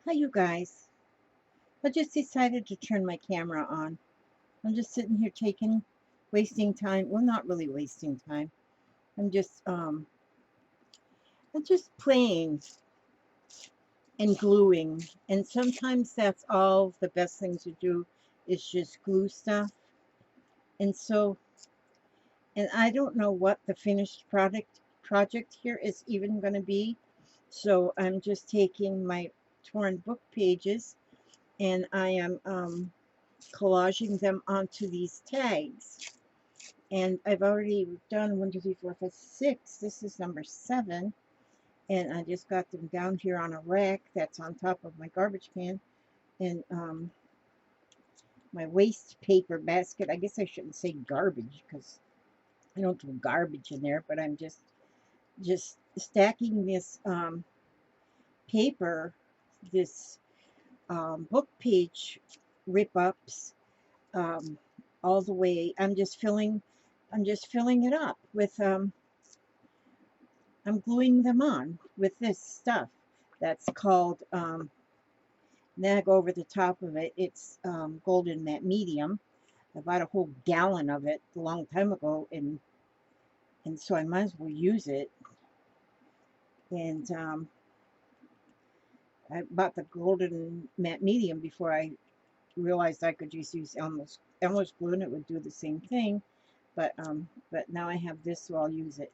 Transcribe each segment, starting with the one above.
Hi, you guys. I just decided to turn my camera on. I'm just sitting here wasting time. Well, not really wasting time. I'm just, um, I'm just playing and gluing. And sometimes that's all the best thing to do is just glue stuff. And so, and I don't know what the finished project here is even going to be. So I'm just taking my torn book pages and I am collaging them onto these tags. And I've already done 1, 2, 3, 4, 5, 6. This is number 7. And I just got them down here on a rack that's on top of my garbage can. And my waste paper basket. I guess I shouldn't say garbage because I don't do garbage in there, but I'm just stacking this paper, this book page rip ups um, all the way. I'm just filling it up with I'm gluing them on with this stuff that's called, then I go over the top of it. It's golden matte medium. I bought a whole gallon of it a long time ago, and so I might as well use it. And I bought the golden matte medium before I realized I could just use Elmer's glue and it would do the same thing. But now I have this, so I'll use it.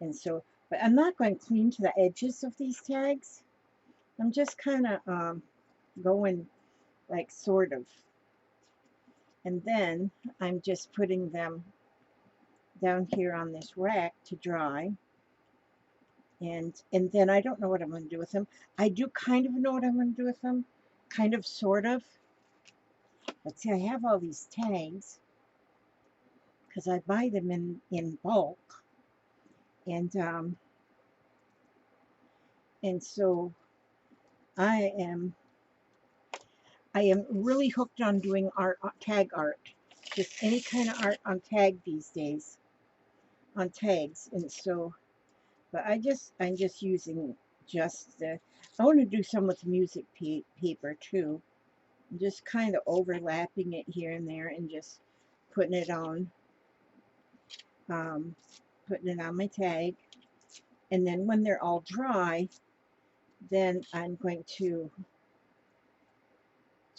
And so, but I'm not going clean to the edges of these tags. I'm just kind of going like sort of. And then I'm just putting them down here on this rack to dry. And then I don't know what I'm going to do with them. I do kind of know what I'm going to do with them, kind of, sort of. But see, I have all these tags because I buy them in bulk, and and so I am I am really hooked on doing art, tag art, just any kind of art on tag these days, on tags. And so, but I'm just using just the. I want to do some with music paper too. I'm just kind of overlapping it here and there and just putting it on, um, putting it on my tag. And then when they're all dry, then I'm going to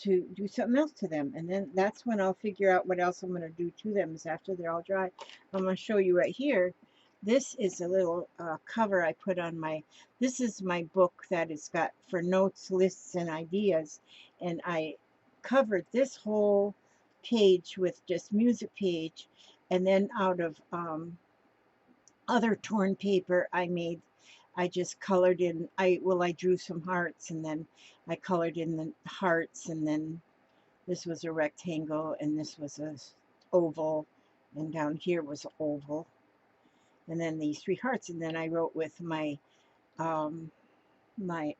do something else to them. And then that's when I'll figure out what else I'm going to do to them is after they're all dry. I'm going to show you right here. This is a little cover I put on this is my book that is got for notes, lists, and ideas. And I covered this whole page with just music page. And then out of other torn paper, I just colored in, I drew some hearts and then I colored in the hearts, and then this was a rectangle and this was a oval, and down here was an oval, and then these 3 hearts, and then I wrote with um, my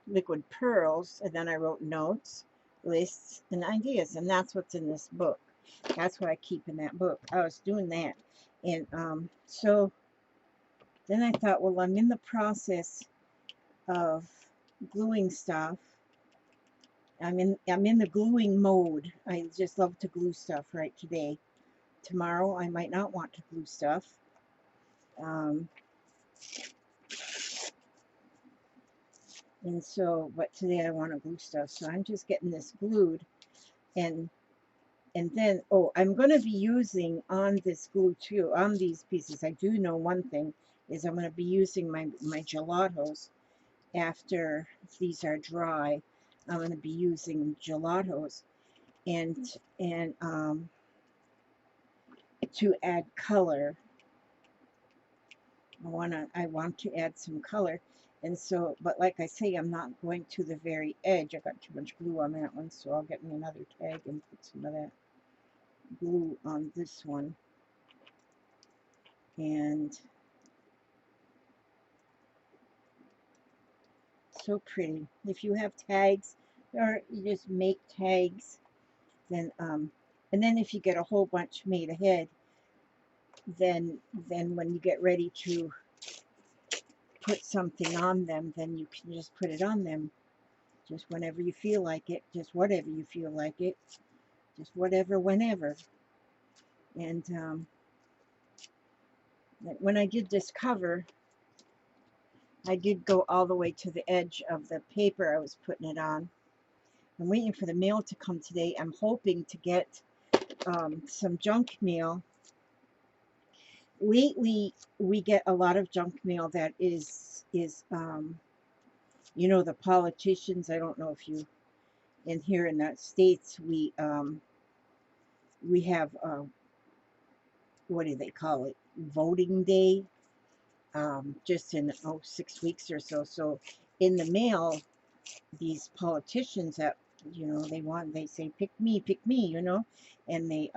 liquid pearls, and then I wrote notes, lists, and ideas, and that's what's in this book. That's what I keep in that book. I was doing that, and so then I thought, well, I'm in the process of gluing stuff. I'm in the gluing mode. I just love to glue stuff right today. Tomorrow I might not want to glue stuff. Um, and so, but today I want to glue stuff. So I'm just getting this glued, and and then, oh, I'm going to be using on this glue too, on these pieces. I do know one thing is I'm going to be using my gelatos after these are dry. I'm going to be using gelatos and and to add color. I want to add some color. And so, but like I say, I'm not going to the very edge. I got too much glue on that one, so I'll get me another tag and put some of that glue on this one. And so pretty. If you have tags, or you just make tags, then and then if you get a whole bunch made ahead, then when you get ready to put something on them, then you can just put it on them just whenever you feel like it, just whatever you feel like it, just whatever, whenever. And when I did this cover, I did go all the way to the edge of the paper I was putting it on. I'm waiting for the mail to come today. I'm hoping to get some junk mail. Lately, we get a lot of junk mail that is you know, the politicians. I don't know if you, in here in the States, we have what do they call it? Voting day, just in 6 weeks or so. So in the mail, these politicians that, you know, they say pick me, you know, and they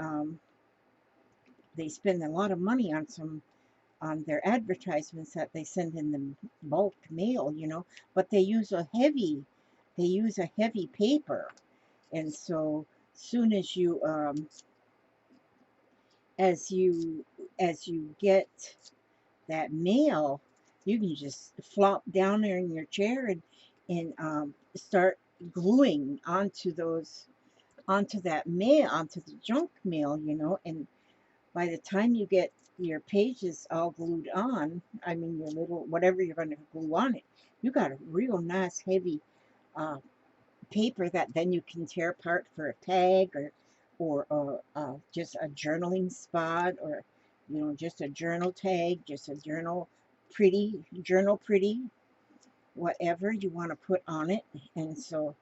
spend a lot of money on their advertisements that they send in the bulk mail, you know, but they use a heavy paper, and so soon as you as you as you get that mail, you can just flop down there in your chair and start gluing onto that mail, onto the junk mail, you know, and by the time you get your pages all glued on, I mean your little whatever you're going to glue on it, you got a real nice heavy uh, paper that then you can tear apart for a tag or just a journaling spot, or you know, just a journal tag, just a journal pretty, whatever you want to put on it. And so,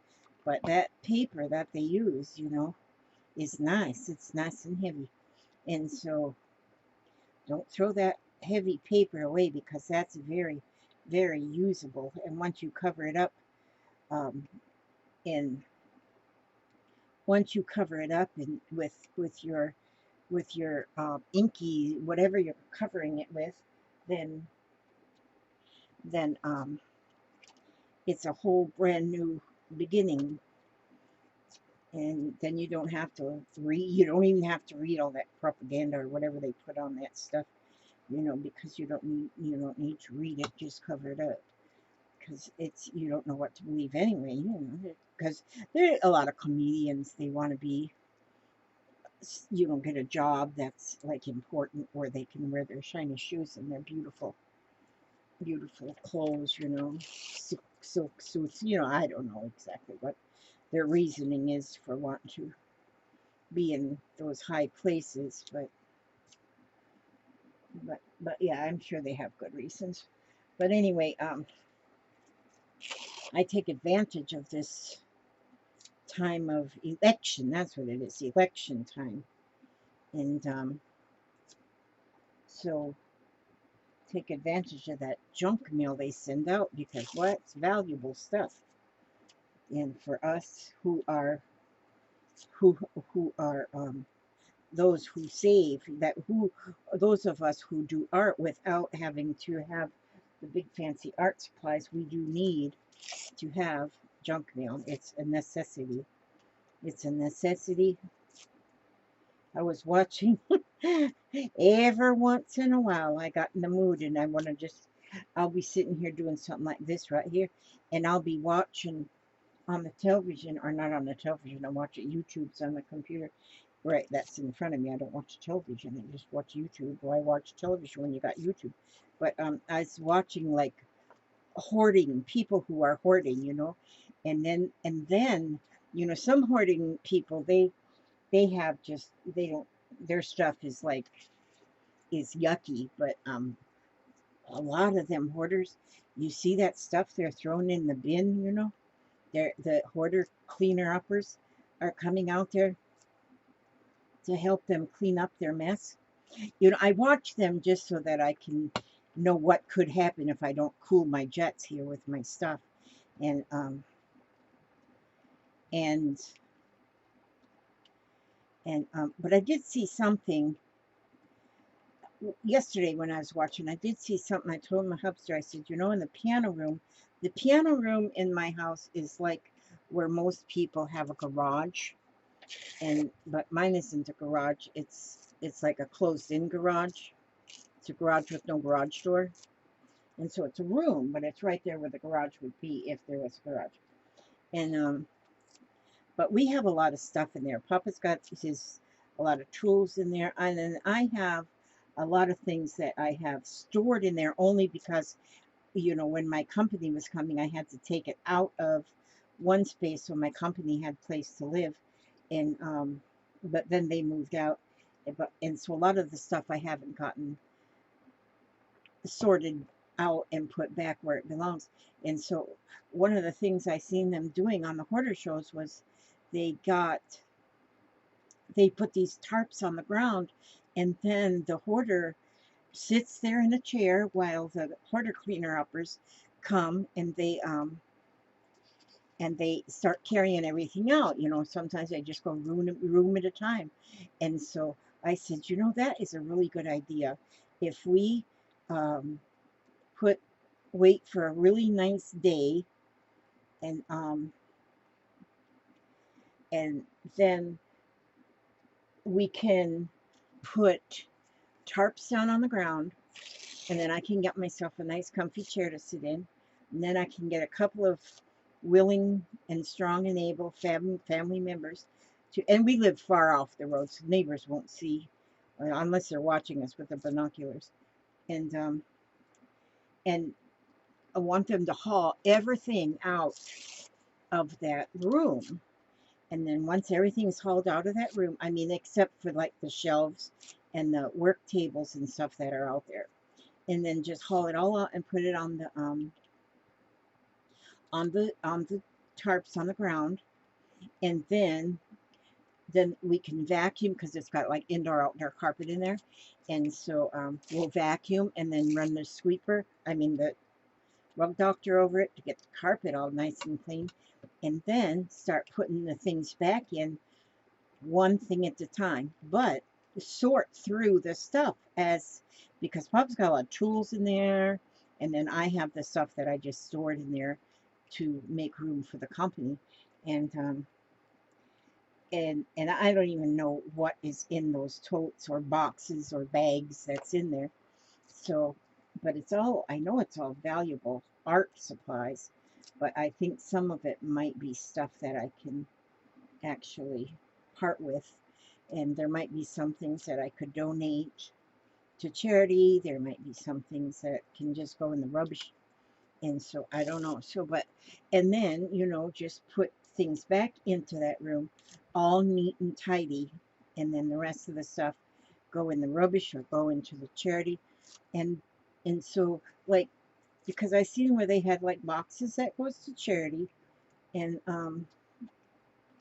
but that paper that they use, you know, is nice. It's nice and heavy, and so don't throw that heavy paper away because that's very, very usable. And once you cover it up, um, in once you cover it up in with your inky, whatever you're covering it with, then then it's a whole brand new beginning. And then you don't have to read. You don't even have to read all that propaganda or whatever they put on that stuff, you know, because you don't need to read it. Just cover it up, because it's you don't know what to believe anyway, you know, because there are a lot of comedians, they want to be, you know, get a job that's like important where they can wear their shiny shoes and their beautiful clothes, you know, silk suits, you know. I don't know exactly what their reasoning is for wanting to be in those high places, but yeah, I'm sure they have good reasons. But anyway, I take advantage of this time of election. That's what it is, election time. And so take advantage of that junk mail they send out, because what? It's valuable stuff. And for us who who are those who save, those of us who do art without having to have the big fancy art supplies, we do need to have junk mail. It's a necessity. It's a necessity. I was watching every once in a while. I got in the mood and I want to just, I'll be sitting here doing something like this right here, and I'll be watching on the television, or not on the television, I watch it, YouTube's on the computer. Right, that's in front of me. I don't watch television, I just watch YouTube. Why watch television when you got YouTube? But I was watching like hoarding, people who are hoarding, you know, and then, you know, some hoarding people, they have just, they don't, their stuff is like, is yucky, but a lot of them hoarders, you see that stuff they're throwing in the bin, you know, they're the hoarder cleaner uppers are coming out there to help them clean up their mess. You know, I watch them just so that I can know what could happen if I don't cool my jets here with my stuff. And and but I did see something yesterday when I was watching. I did see something. I told my hubster, I said, you know, in the piano room in my house is like where most people have a garage, and but mine isn't a garage. It's like a closed-in garage. It's a garage with no garage door. And so it's a room, but it's right there where the garage would be if there was a garage. And but we have a lot of stuff in there. Papa's got his a lot of tools in there, and then I have a lot of things that I have stored in there only because, you know, when my company was coming, I had to take it out of one space so my company had place to live. And but then they moved out. And so a lot of the stuff I haven't gotten sorted out and put back where it belongs. And so one of the things I seen them doing on the hoarder shows was they got they put these tarps on the ground, and then the hoarder sits there in a chair while the hoarder cleaner uppers come, and they start carrying everything out. You know, sometimes they just go room at a time. And so I said, you know, that is a really good idea. If we um, put wait for a really nice day, and and then we can put tarps down on the ground, and then I can get myself a nice comfy chair to sit in, and then I can get a couple of willing and strong and able family members to, and we live far off the road, so neighbors won't see unless they're watching us with the binoculars. And um and I want them to haul everything out of that room. And then once everything's hauled out of that room, I mean, except for like the shelves and the work tables and stuff that are out there, and then just haul it all out and put it on the tarps on the ground. And then we can vacuum because it's got like indoor outdoor carpet in there. And so we'll vacuum and then run the sweeper, I mean the rug doctor, over it to get the carpet all nice and clean, and then start putting the things back in one thing at a time, but sort through the stuff as, because Pop's got a lot of tools in there, and then I have the stuff that I just stored in there to make room for the company. And and I don't even know what is in those totes or boxes or bags that's in there. So, but it's all, I know it's all valuable art supplies, but I think some of it might be stuff that I can actually part with. And there might be some things that I could donate to charity. There might be some things that can just go in the rubbish. And so I don't know. So, but, and then, you know, just put things back into that room all neat and tidy. And then the rest of the stuff go in the rubbish or go into the charity. And, and so like, because I seen where they had like boxes that goes to charity, and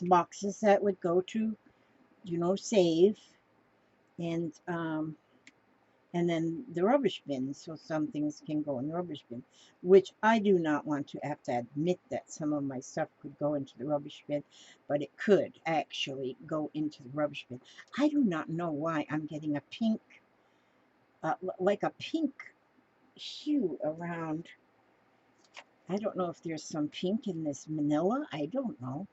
boxes that would go to, you know, save, and and then the rubbish bin. So some things can go in the rubbish bin, which I do not want to have to admit that some of my stuff could go into the rubbish bin, but it could actually go into the rubbish bin. I do not know why I'm getting a pink, like a pink hue around. I don't know if there's some pink in this manila. I don't know.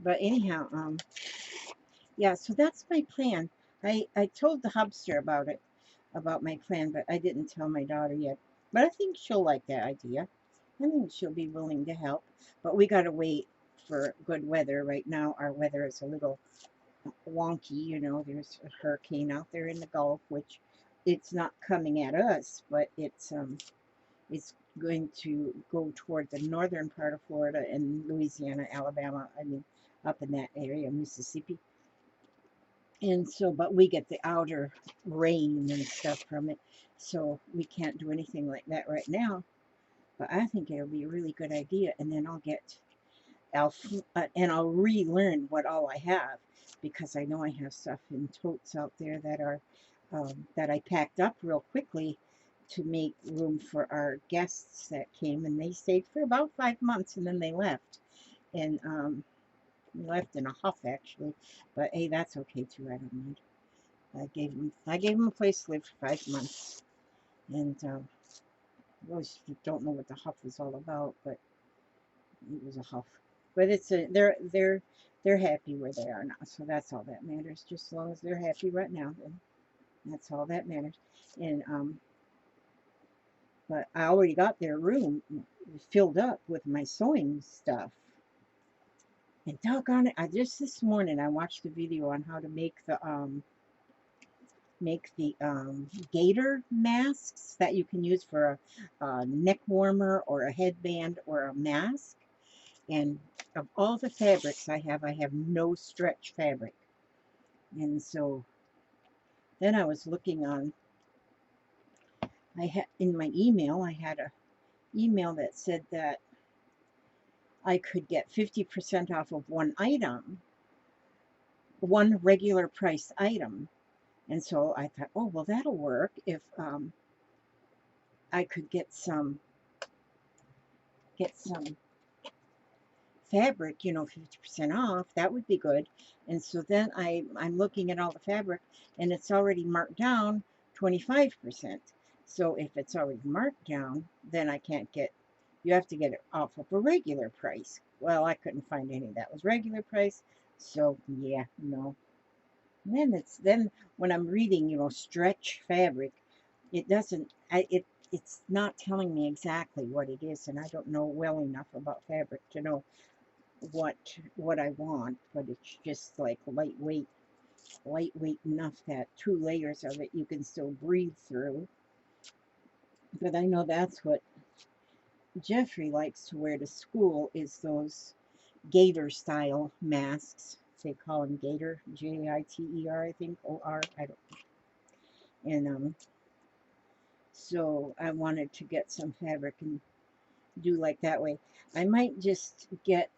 But anyhow, yeah, so that's my plan. I told the hubster about it, about my plan, but I didn't tell my daughter yet. But I think she'll like that idea. I think she'll be willing to help. But we got to wait for good weather. Right now, our weather is a little wonky. You know, there's a hurricane out there in the Gulf, which it's not coming at us, but it's going to go toward the northern part of Florida and Louisiana, Alabama. I mean, up in that area, Mississippi. And so, but we get the outer rain and stuff from it, so we can't do anything like that right now. But I think it'll be a really good idea, and then I'll relearn what all I have, because I know I have stuff in totes out there that are that I packed up real quickly to make room for our guests that came, and they stayed for about 5 months and then they left. And left in a huff actually, but hey, that's okay too. I don't mind. I gave him a place to live for 5 months, and I really don't know what the huff is all about, but it was a huff. But they're happy where they are now, so that's all that matters. Just as long as they're happy right now, then that's all that matters. And But I already got their room filled up with my sewing stuff. And doggone it, I just this morning I watched a video on how to make the gator masks that you can use for a neck warmer or a headband or a mask. And of all the fabrics I have no stretch fabric. And so then I was looking on, I had in my email, I had a email that said that I could get 50% off of one item, one regular price item. And so I thought, oh, well, that'll work if I could get some fabric, 50% off. That would be good. And so then I'm looking at all the fabric, and it's already marked down 25%. So if it's already marked down, then I can't get, you have to get it off of a regular price. Well, I couldn't find any that was regular price. So yeah, no. And then when I'm reading, stretch fabric, it doesn't, it's not telling me exactly what it is, and I don't know well enough about fabric to know what I want, but it's just like lightweight enough that 2 layers of it you can still breathe through. But I know that's what Jeffrey likes to wear to school, is those gator style masks. They call them gator, Gaiter, I think, OR, I don't. And so I wanted to get some fabric and do like that way. I might just get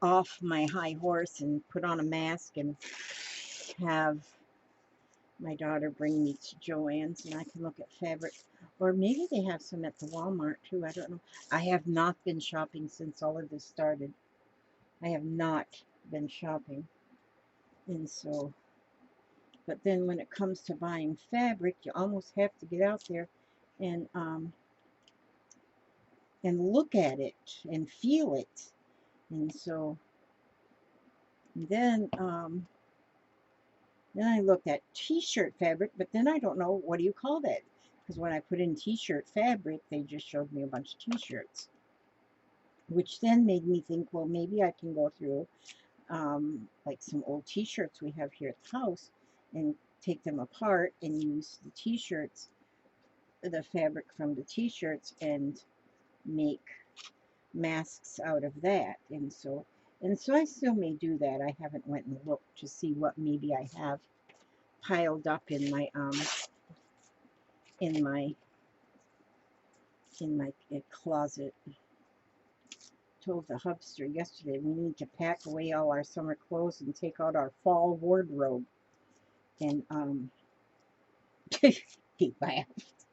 off my high horse and put on a mask and have my daughter bring me to Joann's and I can look at fabric. Or maybe they have some at the Walmart too. I don't know. I have not been shopping since all of this started. I have not been shopping. And so, but then when it comes to buying fabric, you almost have to get out there and look at it and feel it. And so then then I looked at t-shirt fabric, but then I don't know, what do you call that? Because when I put in t-shirt fabric, they just showed me a bunch of t-shirts, which then made me think, well, maybe I can go through like some old t-shirts we have here at the house and take them apart and use the t-shirts, the fabric from the t-shirts, and make masks out of that. And so I still may do that. I haven't went and looked to see what maybe I have piled up in my in my closet. Told the hubster yesterday we need to pack away all our summer clothes and take out our fall wardrobe. And he laughed.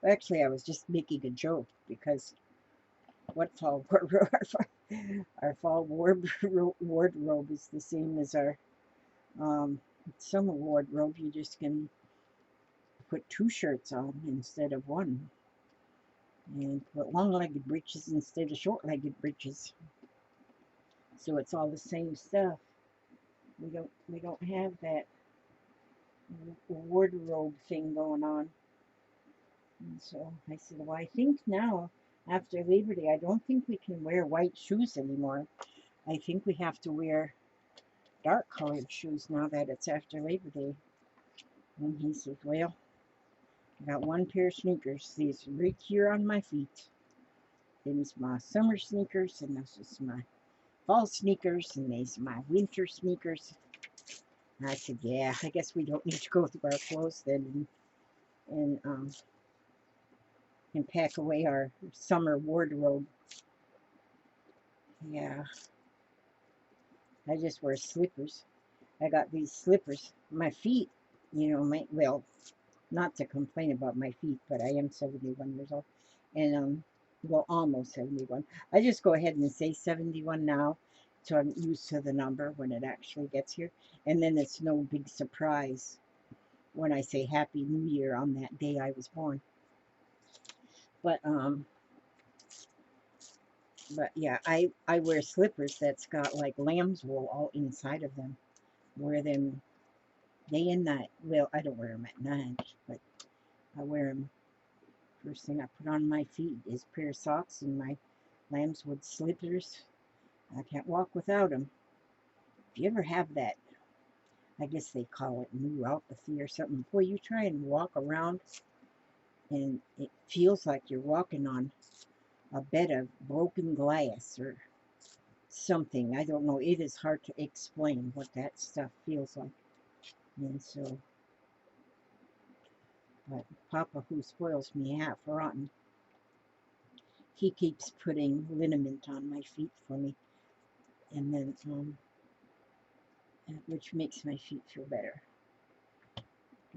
Actually, I was just making a joke, because what fall wardrobe? Our fall wardrobe is the same as our summer wardrobe. You just can put 2 shirts on instead of one, and put long-legged breeches instead of short-legged breeches. So it's all the same stuff. We don't have that wardrobe thing going on. And so I said, well, I think now, after Labor Day, I don't think we can wear white shoes anymore. I think we have to wear dark colored shoes now that it's after Labor Day. And he said, well, I got one pair of sneakers. These right here on my feet. Them's my summer sneakers, and this is my fall sneakers, and these my winter sneakers. And I said, yeah, I guess we don't need to go through our clothes then and pack away our summer wardrobe. Yeah, I just wear slippers. I got these slippers. My feet, well, not to complain about my feet, but I am 71 years old. And, well, almost 71. I just go ahead and say 71 now, so I'm used to the number when it actually gets here. And then it's no big surprise when I say Happy New Year on that day I was born. But yeah, I wear slippers that's got like lamb's wool all inside of them. Wear them day and night. Well, I don't wear them at night, but I wear them. First thing I put on my feet is a pair of socks and my lambswood slippers. I can't walk without them. If you ever have that, I guess they call it neuropathy or something, boy, you try and walk around and it feels like you're walking on a bed of broken glass or something. I don't know. It is hard to explain what that stuff feels like. And so, but Papa, who spoils me half rotten, he keeps putting liniment on my feet for me, and then which makes my feet feel better.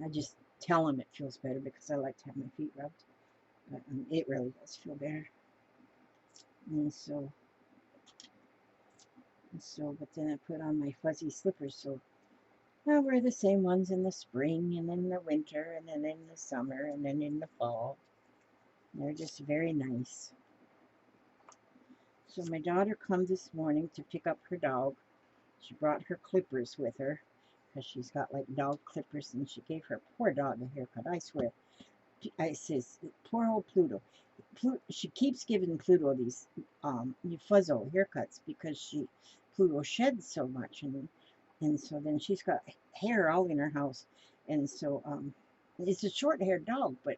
I just tell him it feels better because I like to have my feet rubbed, but it really does feel better. But then I put on my fuzzy slippers, so I wear the same ones in the spring and in the winter and then in the summer and then in the fall. They're just very nice. So my daughter come this morning to pick up her dog. She brought her clippers with her because she's got like dog clippers, and she gave her poor dog a haircut. I swear. I says, poor old Pluto. She keeps giving Pluto these fuzzo haircuts because Pluto sheds so much, and so then she's got hair all in her house, and so it's a short-haired dog, but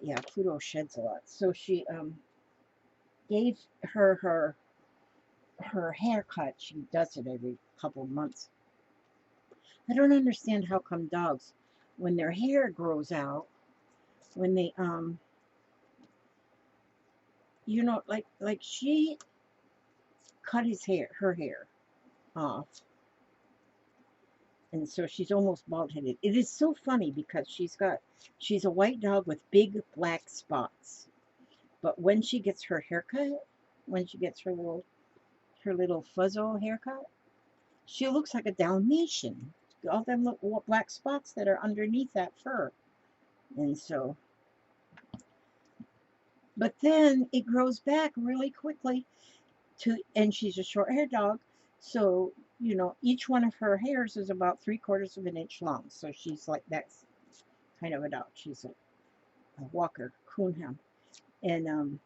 yeah, Pluto sheds a lot. So she gave her haircut. She does it every couple of months. I don't understand how come dogs, when their hair grows out, when they like she cut her hair off, and so she's almost bald headed. It is so funny because she's a white dog with big black spots, but when she gets her haircut, when she gets her little fuzzo haircut, she looks like a Dalmatian. All them little black spots that are underneath that fur, and so. But then it grows back really quickly and she's a short haired dog, so each one of her hairs is about 3/4 of an inch long. So she's like that kind of a dog. She's a walker coonhound, and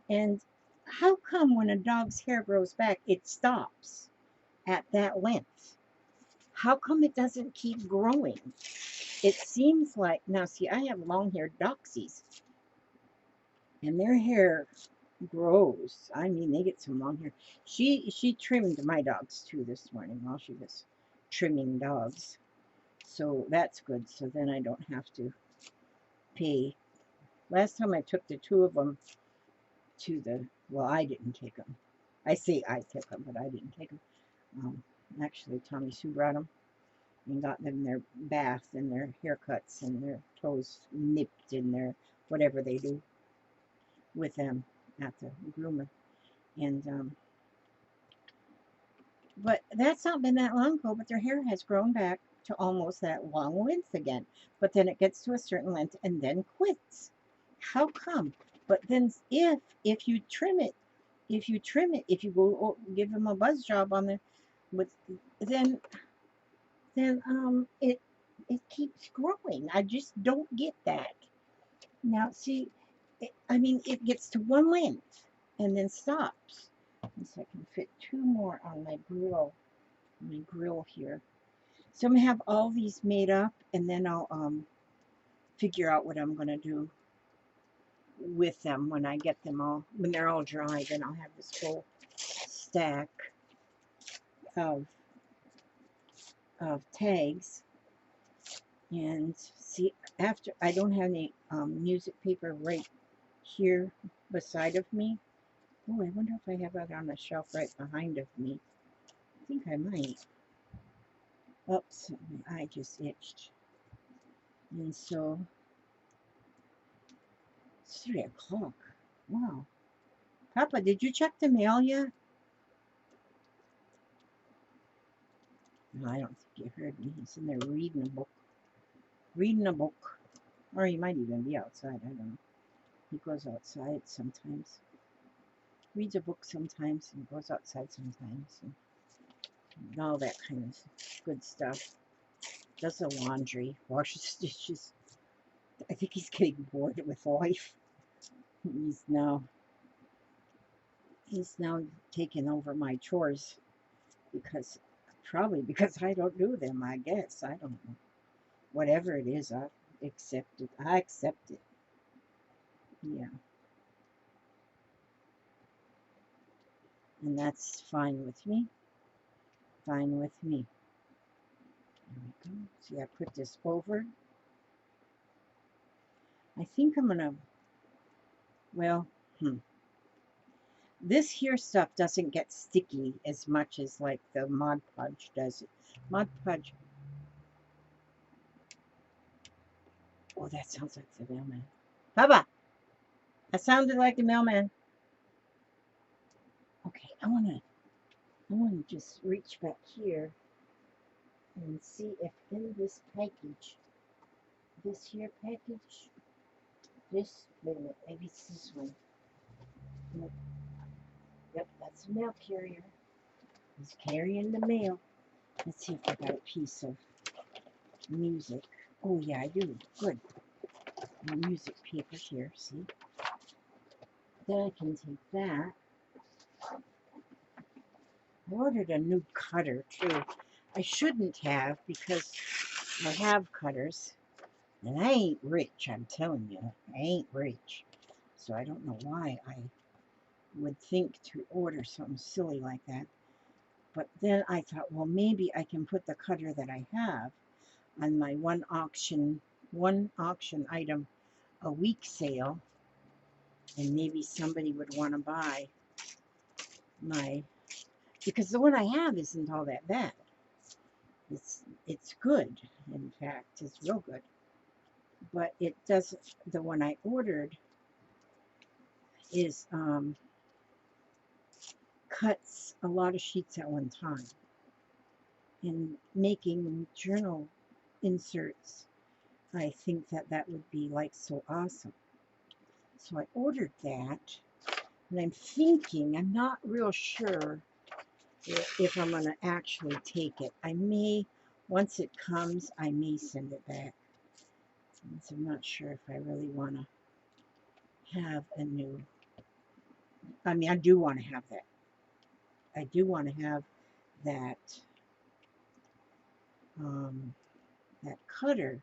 and how come when a dog's hair grows back, it stops at that length? How come it doesn't keep growing? It seems like now. See, I have long-haired Doxies, and their hair grows. I mean, they get some long hair. She trimmed my dogs too this morning while she was trimming dogs. So that's good. So then I don't have to pay. Last time I took the two of them well, I didn't take them. I say I took them, but I didn't take them. Actually, Tommy Sue brought them and got them their bath and their haircuts and their toes nipped and their whatever they do with them at the groomer. And but that's not been that long ago, but their hair has grown back to almost that long length again. But then it gets to a certain length and then quits. How come? But then if you trim it, if you go give them a buzz job on the with then it keeps growing. I just don't get that. Now see, I mean it gets to one length and then stops. And so I can fit two more on my grill here. So I'm gonna have all these made up, and then I'll figure out what I'm gonna do with them when I get them all when they're all dry. Then I'll have this whole stack of tags. And see, after I don't have any music paper right here beside of me. Oh, I wonder if I have that on a shelf right behind of me. I think I might. Oops, my eye just itched. And so it's 3 o'clock. Wow. Papa, did you check the mail yet? No, I don't think you heard me. He's in there reading a book. Reading a book. Or he might even be outside. I don't know. He goes outside sometimes. Reads a book sometimes and goes outside sometimes. And all that kind of good stuff. Does the laundry. Washes dishes. I think he's getting bored with life. He's now he's now taking over my chores because probably because I don't do them, I guess. I don't know. Whatever it is, I accept it. I accept it. Yeah. And that's fine with me. Fine with me. There we go. See, I put this over. I think I'm gonna, well, this here stuff doesn't get sticky as much as like the Mod Podge does it. Mod Podge, oh, that sounds like the mailman. Baba, that sounded like the mailman. Okay, I wanna just reach back here and see if in this package, this here package, this, wait a minute, maybe it's this one. Nope. Yep, that's a mail carrier. He's carrying the mail. Let's see if I got a piece of music. Oh yeah, I do. Good. Music paper here, see? Then I can take that. I ordered a new cutter too. I shouldn't have because I have cutters. And I ain't rich, I'm telling you. I ain't rich. So I don't know why I would think to order something silly like that. But then I thought, well, maybe I can put the cutter that I have on my one auction item a week sale, and maybe somebody would want to buy my, because the one I have isn't all that bad. It's good. In fact, it's real good. But it doesn't. The one I ordered is cuts a lot of sheets at one time, and making journal inserts. I think that that would be like so awesome. So I ordered that, and I'm thinking, I'm not real sure if I'm going to actually take it. I may, once it comes, I may send it back. So I'm not sure if I really want to have a new, I mean, I do want to have that. I do want to have that, that cutter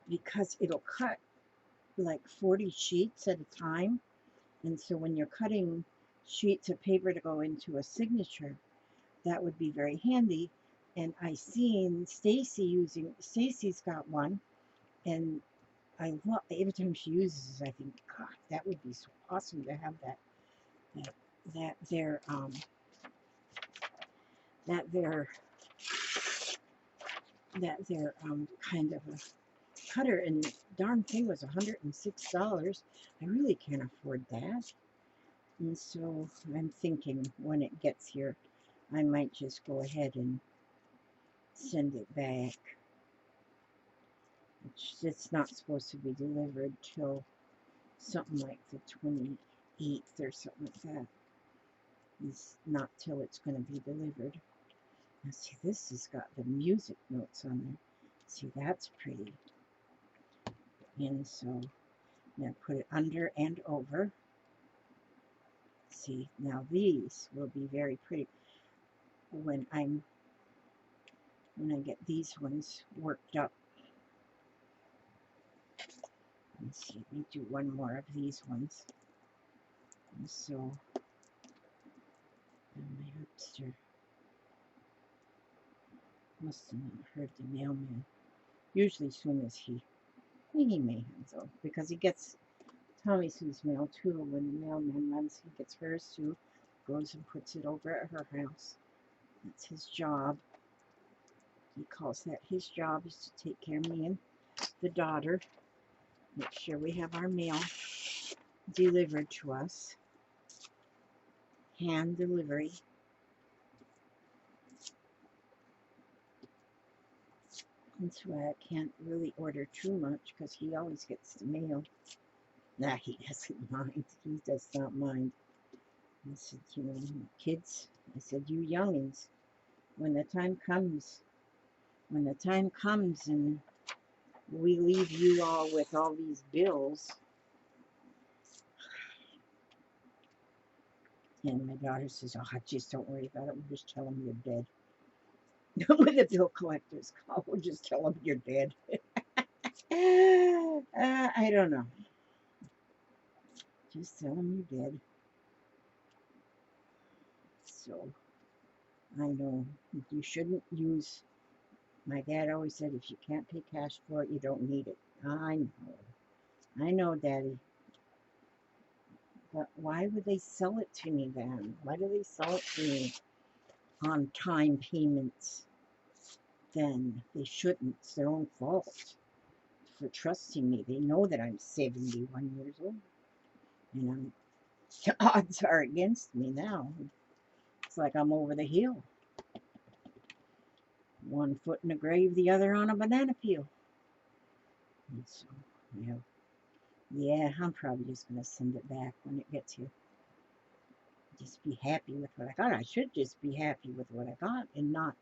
because it'll cut like 40 sheets at a time. And so when you're cutting sheets of paper to go into a signature, that would be very handy. And I seen Stacy's got one, and I love every time she uses it. I think, God, that would be so awesome to have that that their that their kind of a cutter, and the darn thing was $106. I really can't afford that. And so I'm thinking when it gets here, I might just go ahead and send it back. It's not supposed to be delivered till something like the 28th or something like that. It's not till it's going to be delivered. Now see, this has got the music notes on there. See, that's pretty. And so now put it under and over. See, now these will be very pretty when I get these ones worked up. Let's see, let me do one more of these ones. And so, my hipster must have not heard the mailman. Usually, as soon as he may have though, because he gets Tommy Sue's mail too. When the mailman runs, he gets hers too. Goes and puts it over at her house. That's his job. He calls that his job is to take care of me and the daughter. Make sure we have our mail delivered to us. Hand delivery. That's why I can't really order too much because he always gets the mail. Nah, he doesn't mind. He does not mind. I said, you know, kids, I said, you youngins, when the time comes and we leave you all with all these bills. And my daughter says, oh, just don't worry about it. We'll just tell them you're dead. When the bill collectors call, we'll just tell them you're dead. I don't know. Just tell them you're dead. So I know you shouldn't use. My dad always said, if you can't pay cash for it, you don't need it. I know. I know, Daddy. But why would they sell it to me then? Why do they sell it to me on time payments? Then they shouldn't. It's their own fault for trusting me. They know that I'm 71 years old. And the odds are against me now. It's like I'm over the hill. One foot in the grave, the other on a banana peel. And so, yeah, I'm probably just going to send it back when it gets here. Just be happy with what I got. I should just be happy with what I got and not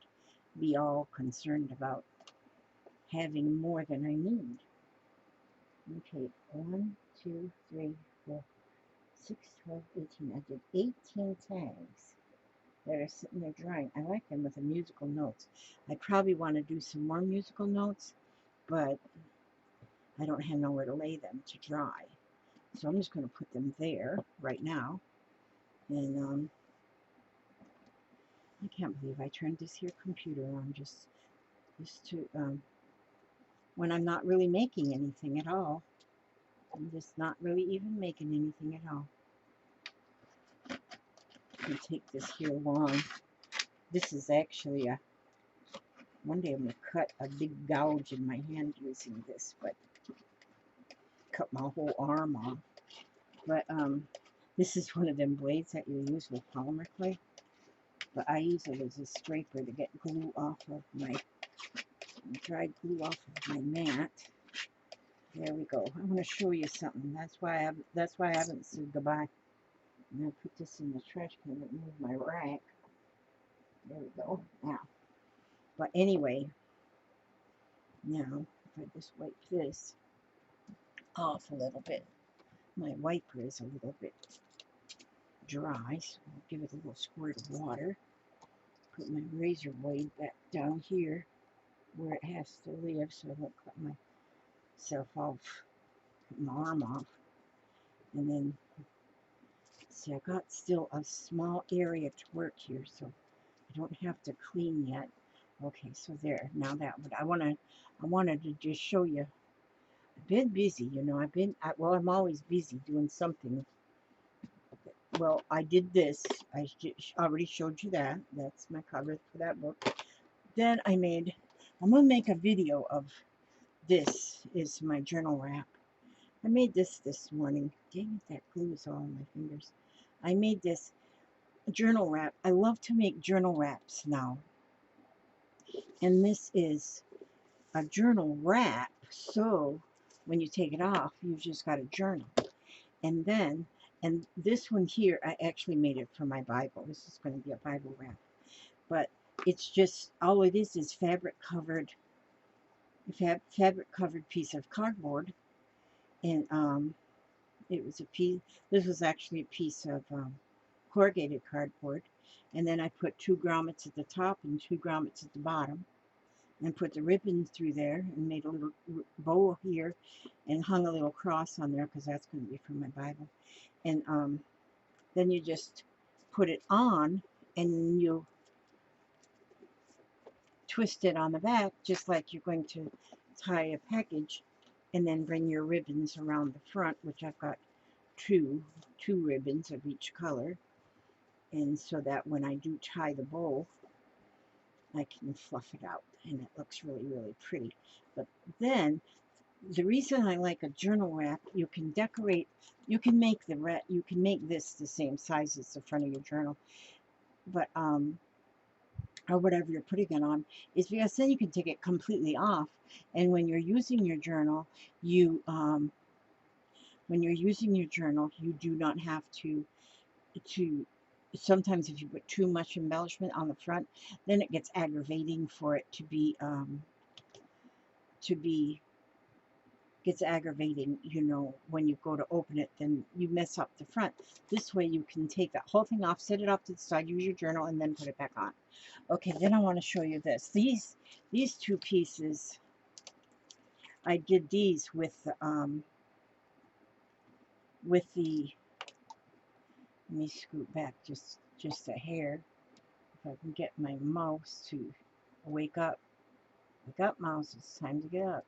be all concerned about having more than I need. Okay, 1, 2, 3, 4, 6, 12, 18. I did 18 tags that are sitting there drying. I like them with the musical notes. I probably want to do some more musical notes, but I don't have nowhere to lay them to dry. So I'm just going to put them there right now. And I can't believe I turned this here computer on just to, when I'm not really making anything at all. I'm just not really even making anything at all. I'm going to take this here long. This is actually one day I'm going to cut a big gouge in my hand using this, but cut my whole arm off. But this is one of them blades that you use with polymer clay. But I use it as a scraper to get glue off of my, dried glue off of my mat. There we go. I want to show you something. That's why I haven't said goodbye. I'm going to put this in the trash can and move my rack. There we go. Now, but anyway, now if I just wipe this off a little bit, my wiper is a little bit dry, so I'll give it a little squirt of water. Put my razor blade back down here where it has to live so I won't cut myself off, cut my arm off. And then, see, I got still a small area to work here, so I don't have to clean yet. Okay, so there. Now that, but I wanted to just show you. I've been busy, you know. Well, I'm always busy doing something. Well, I did this. I already showed you that. That's my cover for that book. Then I'm going to make a video of this is my journal wrap. I made this morning. Dang it, that glue is all on my fingers. I made this journal wrap. I love to make journal wraps now. And this is a journal wrap. So when you take it off, you've just got a journal. And then, and this one here, I actually made it for my Bible. This is going to be a Bible wrap. But it's just, all it is fabric covered piece of cardboard. And it was a piece, this was actually a piece of corrugated cardboard. And then I put 2 grommets at the top and 2 grommets at the bottom. And put the ribbon through there and made a little bow here and hung a little cross on there because that's going to be for my Bible. And then you just put it on and you twist it on the back just like you're going to tie a package, and then bring your ribbons around the front, which I've got two ribbons of each color, and so that when I do tie the bow I can fluff it out and it looks really, really pretty. But then the reason I like a journal wrap, you can decorate, you can make this the same size as the front of your journal, but or whatever you're putting it on, is because then you can take it completely off, and when you're using your journal, you you do not have to sometimes if you put too much embellishment on the front, then it gets aggravating for it to be gets aggravating, you know, when you go to open it, then you mess up the front. This way you can take that whole thing off, set it off to the side, use your journal, and then put it back on. Okay, then I want to show you this. These two pieces, I did these with the, let me scoot back just a hair, if I can get my mouse to wake up. Wake up, mouse, it's time to get up.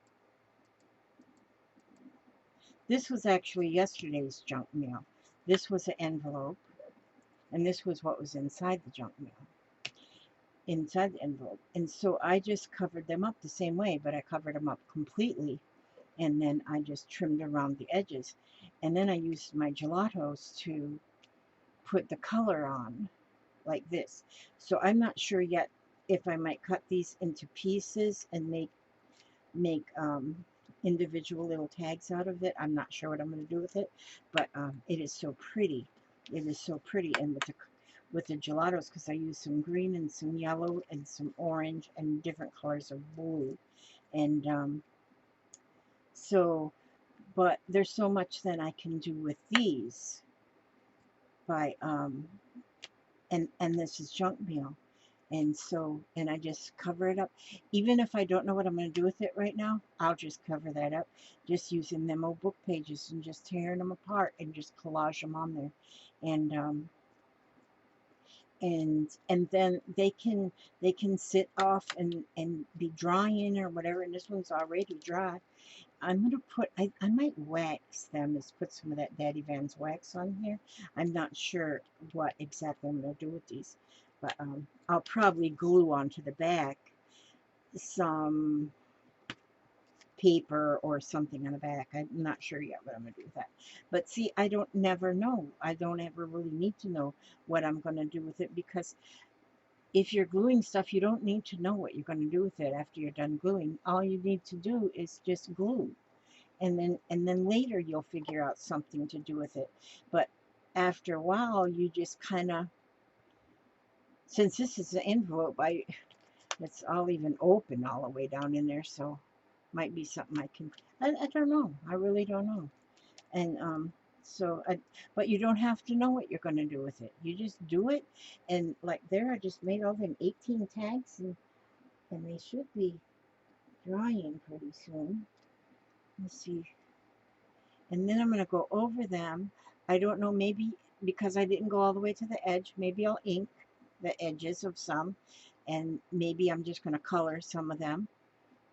This was actually yesterday's junk mail. This was an envelope, and this was what was inside the junk mail, inside the envelope. And so I just covered them up the same way, but I covered them up completely, and then I just trimmed around the edges. And then I used my gelatos to put the color on, like this. So I'm not sure yet if I might cut these into pieces and make individual little tags out of it. I'm not sure what I'm going to do with it, but it is so pretty. It is so pretty, and with the gelatos, because I used some green and some yellow and some orange and different colors of blue, and so, but there's so much that I can do with these by and this is junk mail. And so, and I just cover it up. Even if I don't know what I'm going to do with it right now, I'll just cover that up, just using them old book pages and just tearing them apart and just collage them on there. And and then they can sit off and be drying or whatever. And this one's already dry. I'm gonna put, I might wax them, is put some of that Daddy Van's wax on here. I'm not sure what exactly I'm gonna do with these, but I'll probably glue onto the back some paper or something on the back. I'm not sure yet what I'm gonna do with that. But see, I don't never know. I don't ever really need to know what I'm gonna do with it, because if you're gluing stuff, you don't need to know what you're gonna do with it after you're done gluing. All you need to do is just glue, and then later you'll figure out something to do with it. But after a while, you just kind of, since this is an envelope, it's all even open all the way down in there, so might be something I don't know. I really don't know. And so but you don't have to know what you're going to do with it. You just do it. And like there, I just made all them 18 tags, and they should be drying pretty soon. Let's see. And then I'm going to go over them. I don't know, maybe because I didn't go all the way to the edge, maybe I'll ink the edges of some, and maybe I'm just going to color some of them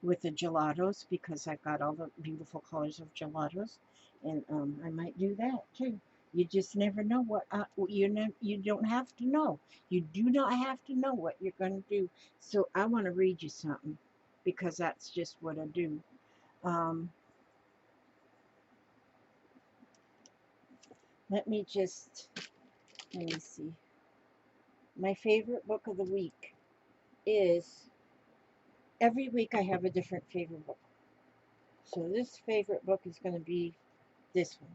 with the gelatos, because I've got all the beautiful colors of gelatos, and I might do that too. You just never know what you don't have to know. You do not have to know what you're going to do. So I want to read you something, because that's just what I do. Um, let me see. My favorite book of the week is, every week I have a different favorite book. So this favorite book is going to be this one,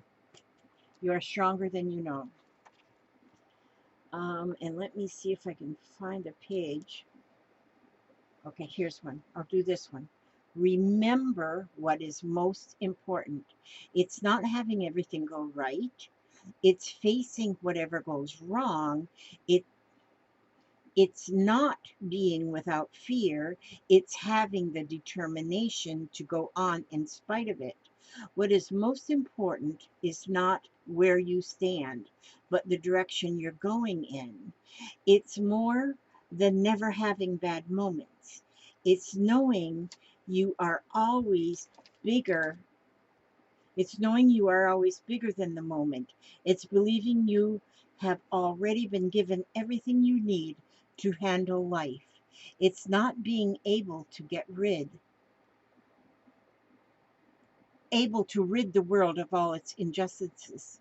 You Are Stronger Than You Know. And let me see if I can find a page. Okay, here's one. I'll do this one. Remember what is most important. It's not having everything go right. It's facing whatever goes wrong. It It's not being without fear, it's having the determination to go on in spite of it. What is most important is not where you stand, but the direction you're going in. It's more than never having bad moments. It's knowing you are always bigger it's knowing you are always bigger than the moment. It's believing you have already been given everything you need to handle life. It's not being able to rid the world of all its injustices.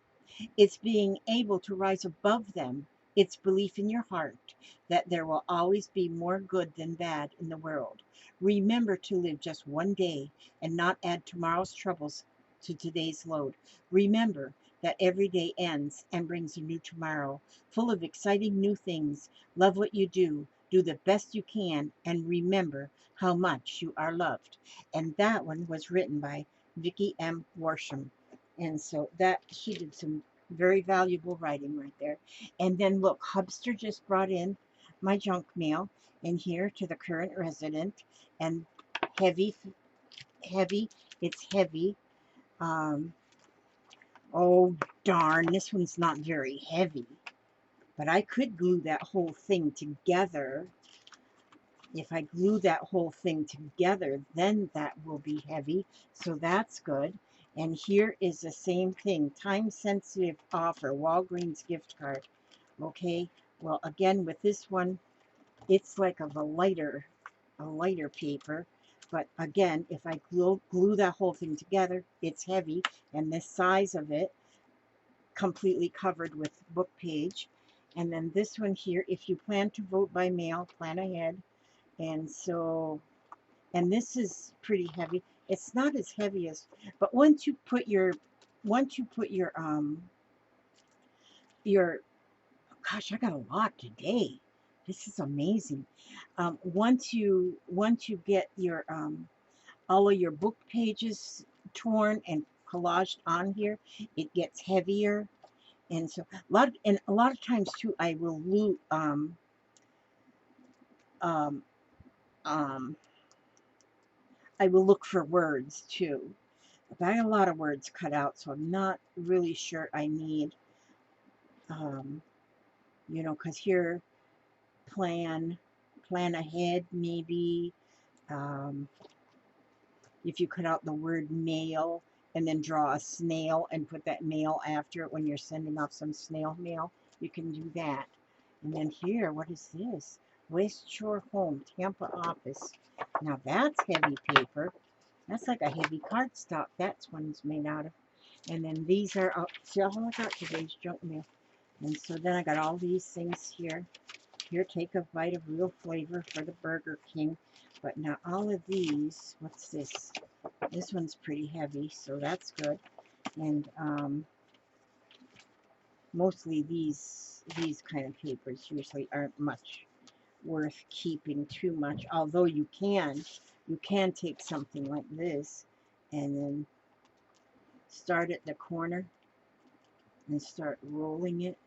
It's being able to rise above them. It's belief in your heart that there will always be more good than bad in the world. Remember to live just one day and not add tomorrow's troubles to today's load. Remember that every day ends and brings a new tomorrow, full of exciting new things. Love what you do the best you can, and remember how much you are loved. And that one was written by Vicki M. Worsham. And so that she did some very valuable writing right there. And then look, Hubster just brought in my junk mail in here to the current resident, and heavy, heavy, it's heavy. Um, oh darn, this one's not very heavy, but I could glue that whole thing together. If I glue that whole thing together, then that will be heavy. So that's good. And here is the same thing. Time sensitive offer. Walgreens gift card. Okay. Well, again, with this one, it's like of a lighter paper. But again, if I glue that whole thing together, it's heavy. And the size of it, completely covered with book page. And then this one here, if you plan to vote by mail, plan ahead. And so, and this is pretty heavy. It's not as heavy as, but once you put your, gosh, I got a lot today. This is amazing. Once you get your, all of your book pages torn and collaged on here, it gets heavier. And so a lot of times too, I will um, um, I will look for words too. But I got a lot of words cut out, so I'm not really sure I need, um, because here, plan, plan ahead, maybe, um, if you cut out the word mail and then draw a snail and put that mail after it when you're sending off some snail mail, you can do that. And then here, what is this? West Shore Home, Tampa office. Now that's heavy paper. That's like a heavy cardstock. That's one's made out of. And then these are, see all I got today's junk mail. And so then I got all these things here. Here, take a bite of real flavor for the Burger King. But now all of these, what's this? This one's pretty heavy, so that's good. And mostly these kind of papers usually aren't much worth keeping too much. Although you can take something like this and then start at the corner and start rolling it.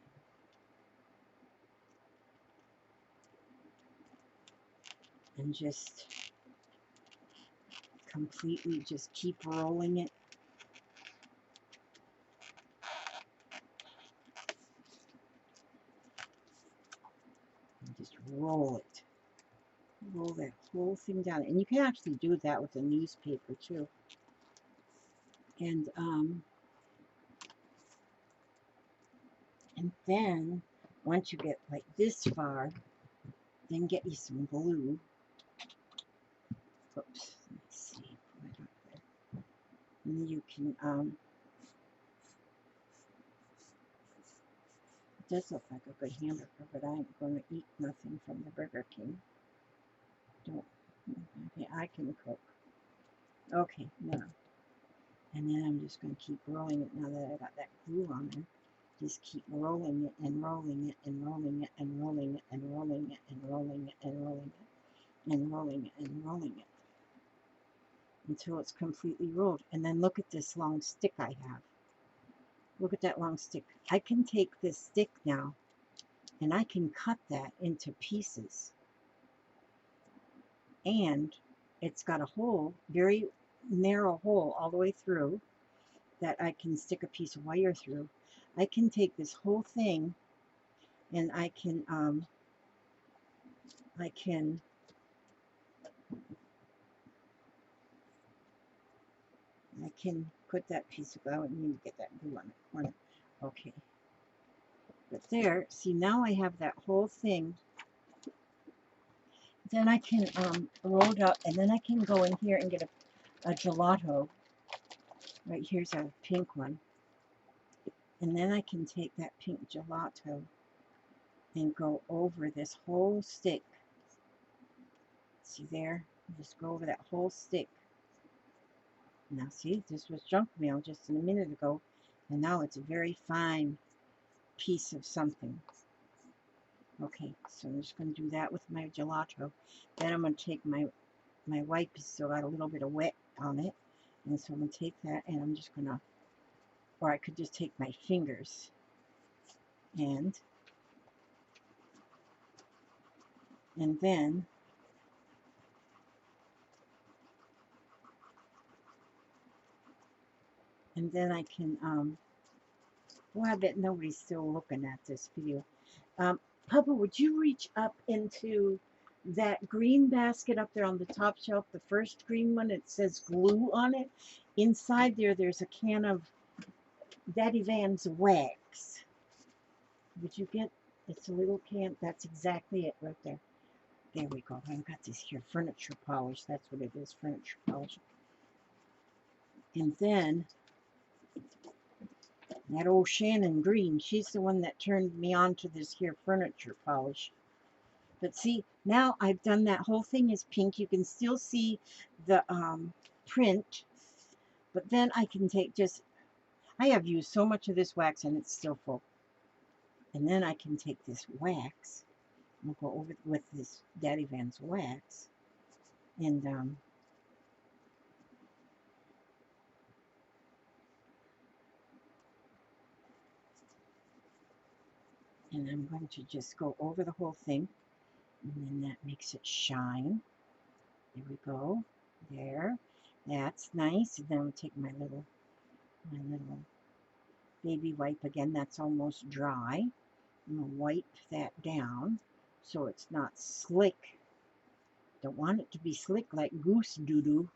And just completely just keep rolling it. And just roll it. Roll that whole thing down. And you can actually do that with a newspaper too. And then once you get like this far, then get you some glue. Oops, let me see. Right up there. And you can it does look like a good hamburger, but I ain't going to eat nothing from the Burger King. Don't. Okay, I can cook. Okay, now. And then I'm just going to keep rolling it now that I got that glue on there. Just keep rolling it and rolling it and rolling it and rolling it and rolling it and rolling it and rolling it and rolling it and rolling it until it's completely rolled. And then look at this long stick I have. Look at that long stick. I can take this stick now and I can cut that into pieces. And it's got a hole, very narrow hole all the way through that I can stick a piece of wire through. I can take this whole thing and I can put that piece of glue. I need to get that glue on the corner. Okay. But there, see, now I have that whole thing. Then I can roll it up, and then I can go in here and get a gelato. Right here's a pink one. And then I can take that pink gelato and go over this whole stick. See there? Just go over that whole stick. Now see, this was junk mail just a minute ago, and now it's a very fine piece of something. Okay, so I'm just going to do that with my gelato. Then I'm going to take my wipe, still got a little bit of wet on it, And so I'm going to take that and I'm just going to, or I could just take my fingers and then I can, well, I bet nobody's still looking at this video. Papa, would you reach up into that green basket up there on the top shelf, the first green one, it says glue on it. Inside there, there's a can of Daddy Van's wax. Would you get, it's a little can, that's exactly it right there. There we go. I've got this here, furniture polish. That's what it is, furniture polish. And then that old Shannon Green, she's the one that turned me on to this here furniture polish. But see, now I've done that whole thing is pink. You can still see the print, but then I can take just, I have used so much of this wax and it's still full. And then I can take this wax, we'll go over with this Daddy Van's wax, and I'm going to just go over the whole thing, and then that makes it shine. There we go. There. That's nice. And then I'll take my little baby wipe again. That's almost dry. I'm going to wipe that down so it's not slick. Don't want it to be slick like goose doo-doo.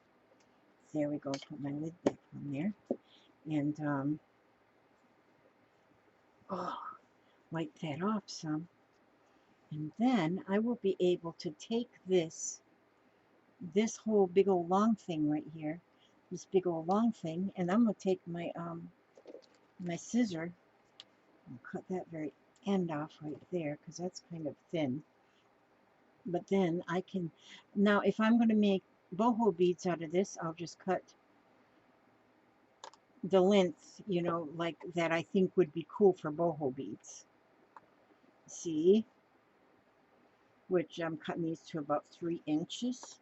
There we go. Put my lid back on there. And, wipe that off some. And then I will be able to take this whole big old long thing right here, this big old long thing, and I'm going to take my my scissor and cut that very end off right there because that's kind of thin. But then I can, now if I'm going to make boho beads out of this, I'll just cut the length, you know, like that I think would be cool for boho beads. See? Which I'm cutting these to about 3 inches.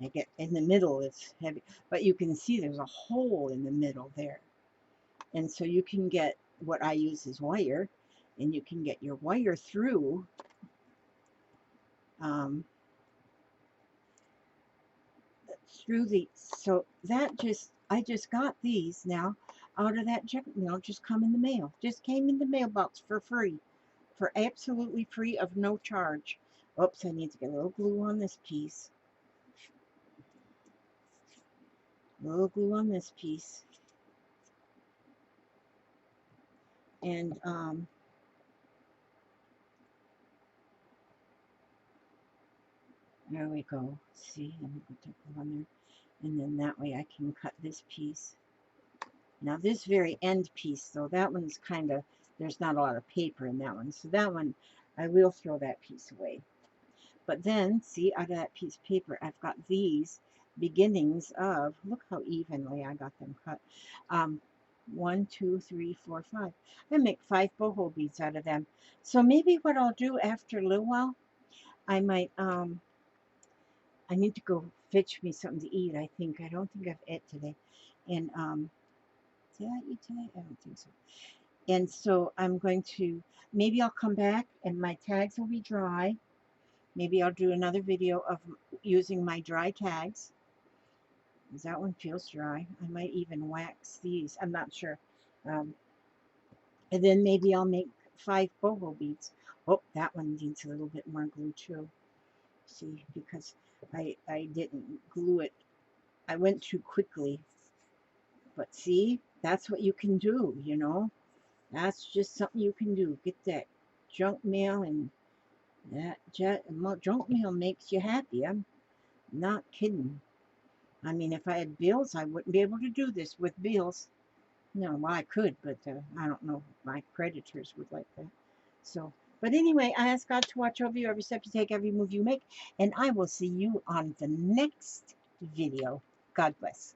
I get in the middle, it's heavy, but you can see there's a hole in the middle there. And so you can get, what I use is wire, and you can get your wire through so that just, I just got these now out of that junk mail, just come in the mail. Just came in the mailbox for free, for absolutely free of no charge. Oops, I need to get a little glue on this piece. A little glue on this piece. And there we go. See, I'm going to put glue on there. And then that way I can cut this piece. Now this very end piece, though, that one's kind of, there's not a lot of paper in that one. So that one, I will throw that piece away. But then, see, out of that piece of paper, I've got these beginnings of, look how evenly I got them cut. 1, 2, 3, 4, 5. I make 5 boho beads out of them. So maybe what I'll do after a little while, I might, I need to go fetch me something to eat, I think. I don't think I've ate today. And, did I eat today? I don't think so. And so I'm going to, maybe I'll come back and my tags will be dry. Maybe I'll do another video of using my dry tags. Because that one feels dry. I might even wax these. I'm not sure. And then maybe I'll make 5 boho beads. Oh, that one needs a little bit more glue too. See, because I didn't glue it. I went too quickly. But see, that's what you can do, you know. That's just something you can do. Get that junk mail, and that junk mail makes you happy. I'm not kidding. I mean, if I had bills, I wouldn't be able to do this with bills. No, well, I could, but I don't know if my creditors would like that. So, but anyway, I ask God to watch over you every step you take, every move you make, and I will see you on the next video. God bless.